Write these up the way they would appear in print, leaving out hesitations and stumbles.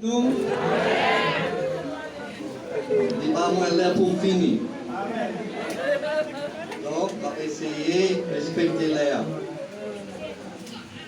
nous. Il va moins là pour finir. Donc, on va essayer de respecter l'air.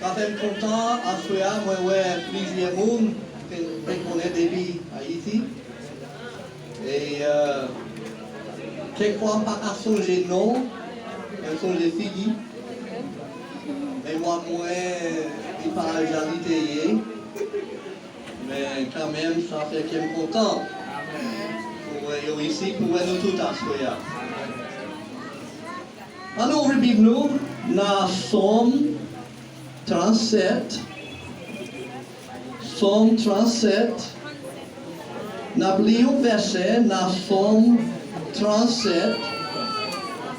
Ça fait content, à ce moment, moi, ouais, plusieurs monde qui connaissent des vies à Haïti. Et quelquefois, pas à songer non, mais songer fini. Mais moi, il pas à j'habite. Mais quand même, ça fait qu'il est content. Pour ici, pour nous tous à ce moment. Alors, nous, dans Somme 37, Somme 37, nous avons un verset dans Somme 37.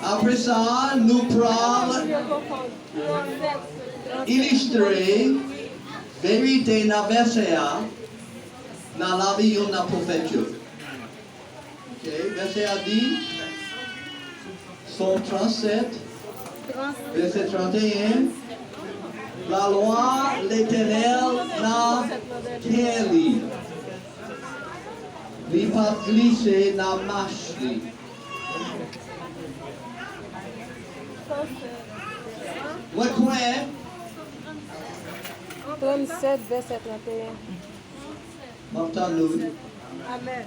Après ça, nous prenons illustrer la vérité dans le verset dans la vie de la prophète. Okay. Verset a dit, Somme 37, verset 31, la loi l'Éternel n'a qu'elle lit. Il ne pas glisser dans la marche. Vous croyez? 37, verset 31. M'entendez-vous? Amen.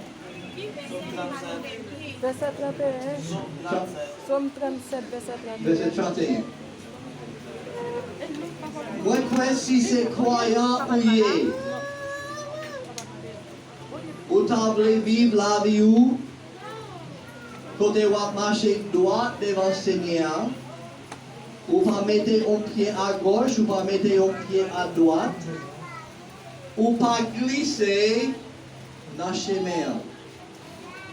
Verset 31. Somme 37, verset 31. Verset 31. Vous croyez si c'est croyant ou yé? Vous voulez vivre la vie où? Côté vous marcher droit devant le Seigneur. Ou pas mettre un pied à gauche, ou pas mettre un pied à droite, ou pas glisser dans le chemin.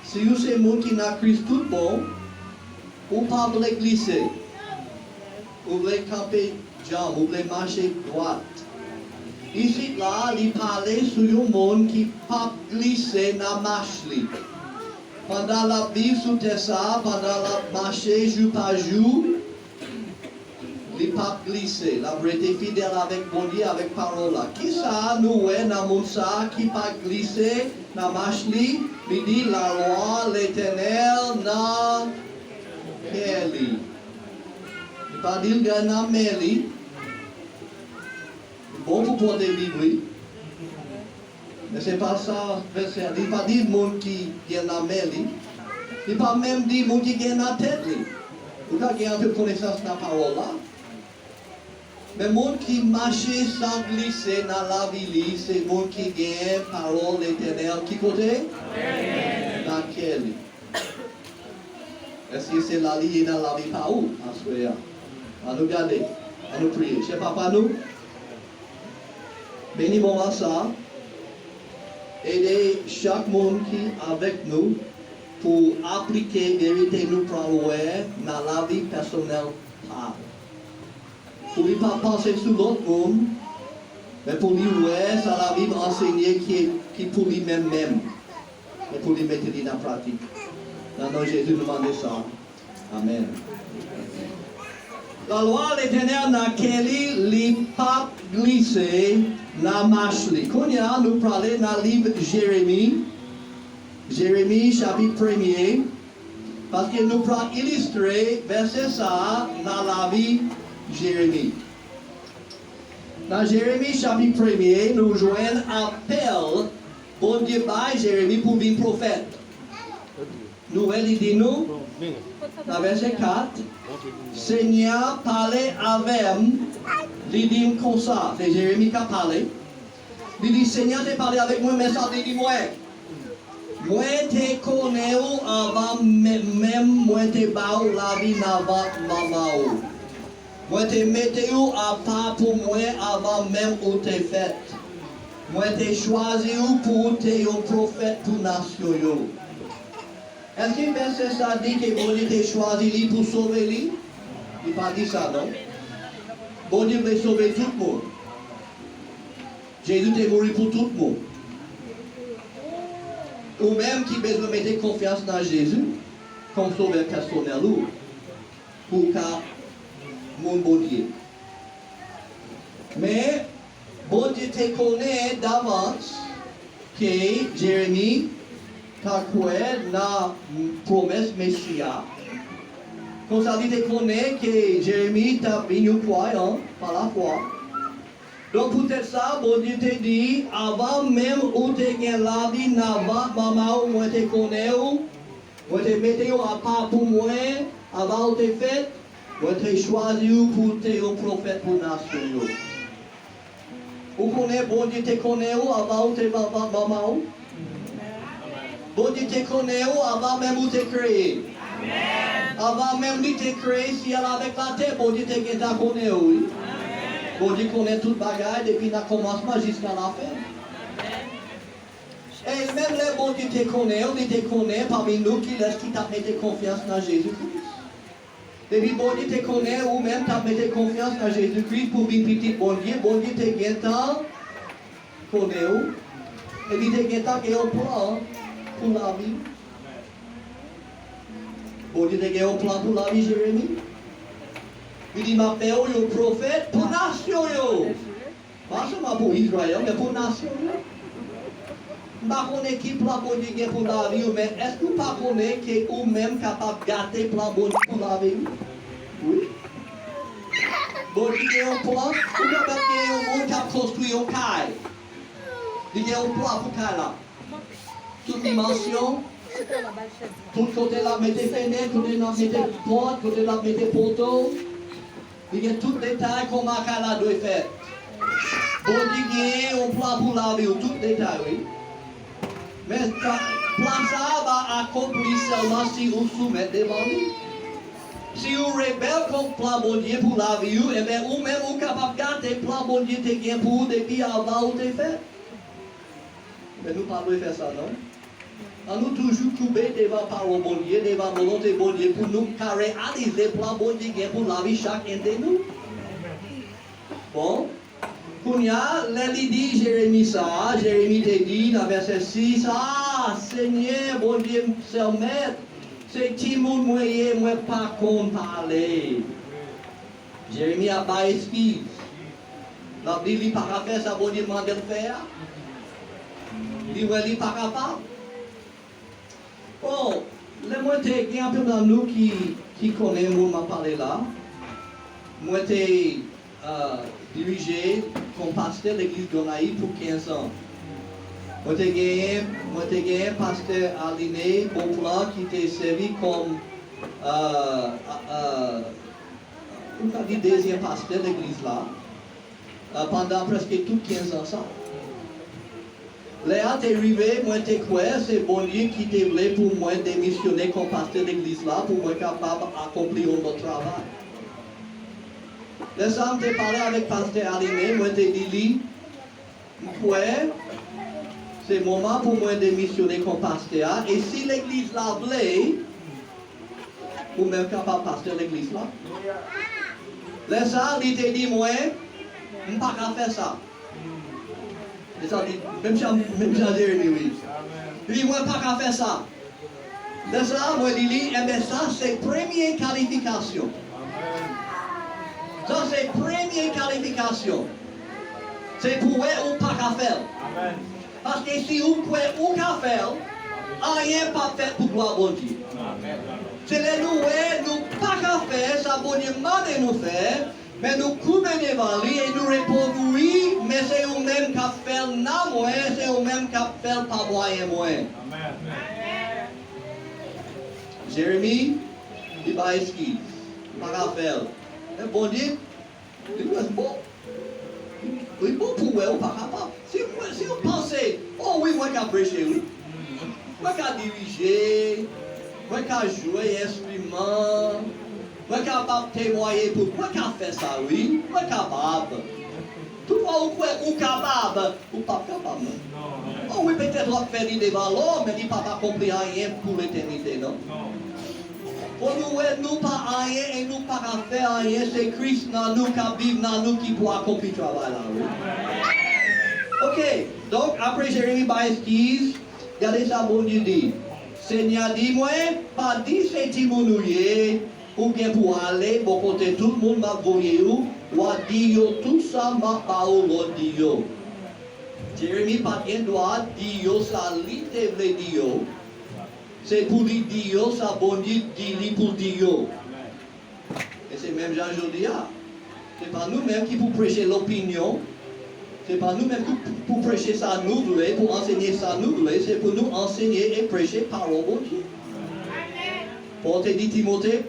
Si vous êtes monde qui n'a Christ tout bon, ou pas voulez glisser, ou voulez camper jambe, ou voulez marcher droite. Ici là, il parlait sur un monde qui pas glisser dans la marche. Pendant la vie sous ça, pendant la marche jour par jour, il pas glissé, la été fidèle avec bon Dieu, avec parole là. Qui ça nous est dans le monde ça qui pas glissé dans la marche li, il dit la loi l'Éternel n'a qu'elle. Il pas dit le gars n'a mêlé. Bon pour porter Bible. Mais c'est pas ça verset. Il pas dit le monde qui vient dans mêlé. Il pas même dit le monde qui vient dans tête li. Vous avez un peu de connaissance dans la parole là. Mais le monde qui marche sans glisser dans la vie, c'est le monde qui gagne parole éternelle. Qui côté? Dans quel? Est-ce que c'est la liée dans la vie par où? En ce moment. À nous garder, à nous prier. Chez Papa, nous, bénis-moi ça. Aidez chaque monde qui est avec nous pour appliquer la vérité nous prendre dans la vie personnelle. Pour ne pas penser sur l'autre monde, mais pour lui, ça la vie enseigner qui pour lui-même, et pour lui mettre en pratique. Dans le nom de Jésus, nous demandons ça. Amen. La loi de l'Éternel n'a qu'elle n'est pas glissée dans la marche. Quand nous parlons dans le livre de Jérémie chapitre 1er, parce que nous prenons illustrer verset ça dans la vie Jérémie. Dans Jérémie chapitre 1er, nous joignons appel bon Dieu par Jérémie pour devenir prophète. Nous dit-nous, dans verset 4, Seigneur parlait avec il dit comme ça, c'est Jérémie qui a parlé. Il dit, Seigneur, tu parlé avec moi, mais ça dit moi. Moi, te connais avant même, moi, te bats la vie avant maman. Moi, te mettez à part pour moi avant même où tu es fait. Moi, te choisi pour être un prophète pour la nation. Est-ce que verset ça dit que bon Dieu t'a choisi pour sauver lui? Il n'a pas dit ça, non? Bon Dieu veut sauver tout le monde. Jésus est mort pour tout le monde. Ou même qui besoin de mettre confiance dans Jésus, comme sauveur personnel, pour qu'à mon bon Dieu. Mais, bon Dieu te connaît d'avance, que Jérémie t'a cru na promesse Messia. Comme ça, il connaît que Jérémie t'a venu croyant par la foi. Donc peut-être ça, bon Dieu te dit, avant même où tu es la vie, n'avant maman, moi te connais ou, moi te mette à part pour moi, avant où tu fait, moi te choisi pour te un prophète pour nation. Vous connaissez, bon Dieu te connaît ou, avant où tu es maman ou? Bon Dieu te connaît ou, avant même où tu es créé. Avant même où tu es créé, si elle avec la terre, bon Dieu te connaît ou. Bon Dieu connaît toute bagaille depuis le commencement jusqu'à la fin. Et même les bon Dieu te connaît parmi nous qui laisse qui t'a mis confiance dans Jésus-Christ. Depuis bon Dieu te connaît ou même t'a mis confiance dans Jésus-Christ pour vivre petit bon Dieu te gagne tant connaît ou. Et il te gagne tant qu'il y a un plan pour la vie. Bon Dieu te gagne un plan pour la vie, Jérémie. Il dit, ma paix, un prophète pour nation. Pas seulement pour Israël, mais pour nation. Je ne sais pas qui plan pour Dieu pour la vie, mais est-ce que vous ne connaissez que vous-même capable de gâter plan pour la vie? Oui. Bon Dieu a un plan, vous capable de un monde qui a construit un caille. Il y a un plan pour caille là. Toute dimension. Tout côté là, mettez fenêtre, côté là, mettez porte, côté là, mettez poteau. Il y a tout détail comment la doit faire. Bon Dieu, on plan pour la vie, tout détail, oui. Mais plan ça va accomplir seulement si vous soumettez devant lui. Si vous rebelle contre plan bon Dieu pour la vie, et bien vous même vous capable de garder plan bon Dieu te gagne pour vous depuis avant vous te fait. Mais nous ne pouvons pas faire ça, non? On nous toujours coupé devant parole bon Dieu, devant volonté bon Dieu pour nous réaliser le plan bon Dieu pour la vie chacun de nous. Bon, quand il y a dit Jérémie ça, Jérémie te dit dans verset 6, ah Seigneur bon Dieu, c'est maître, c'est qui monde moyen, moi pas qu'on parler. Jérémie a pas excuse. La Bible il pas faire ça, bon Dieu m'a de faire. Il dit pas capable. Bon, il y a un peu dans nous qui connaît le monde m'a parlé là. Moi, j'ai dirigé comme pasteur de l'église d'Onaï pour 15 ans. Moi, j'ai gagné un pasteur Aliné, bon plan, qui était servi comme deuxième pasteur de l'église là, pendant presque tout 15 ans. Ça. Là, t'es arrivé, moi t'es quoi, c'est bon Dieu qui t'est voulu pour moi démissionner comme pasteur d'église là, pour moi capable d'accomplir notre travail. Là, ça, t'es parlé avec pasteur Aline, moi t'es dit, quoi, c'est le moment pour moi démissionner comme pasteur, et si l'église là voulait, pour même capable pasteur l'église là. Là, ça, il t'a dit, moi, je ne peux pas faire ça. Et ça dit, même Jean Jérémie, oui. Il dit, moi, pas qu'à faire ça. De ça, moi, il dit, eh bien, ça, c'est première qualification. Ça, c'est première qualification. C'est pour ou pas qu'à faire. Parce que si vous pouvez ou qu'à faire, rien pas fait pour gloire bon Dieu. C'est les nous pas qu'à faire, ça, bon Dieu m'a de nous faire. Mais nous coupons devant lui et nous répondons oui, mais c'est vous-même qui fait non moins, c'est vous-même qui fait pas moi et moi. Jérémie, il va esquiver, pas qu'à faire. Et bon Dieu, il dit bon. Oui, bon pour vous, pas capable. Si vous pensez, oh oui, moi qui a prêché, oui. Moi qui a dirigé, moi qui a joué instrument. Moi capable de témoigner pour moi qui a fait ça, oui. Moi capable. Tout le monde ou capable ou pas capable. Oh oui, peut-être on va faire des valeurs, mais il n'a pas compris rien pour l'éternité, non? Pour nous pas rien et nous pas faire rien, c'est Christ dans nous qui vit dans nous qui peut accomplir le travail là, oui. Ok, donc après Jérémie Baïskis, regardez ça, bon Dieu dit. Seigneur dit, moi, pas dit c'est Timounouye. Ou bien pour aller, bon côté tout le monde m'a voulu ou a dit tout ça m'a pas ou l'autre dit Jérémie pas bien droit, Dieu ça lit et Dieu. C'est pour lui Dieu, ça bon Dieu, dit pour Dieu. Et c'est même Jean aujourd'hui. C'est pas nous-mêmes qui pour prêcher l'opinion. C'est pas nous-mêmes qui pour prêcher ça nous voulons, pour enseigner ça nous voulons. C'est pour nous enseigner et prêcher parole de Dieu. Pour te dire Timothée,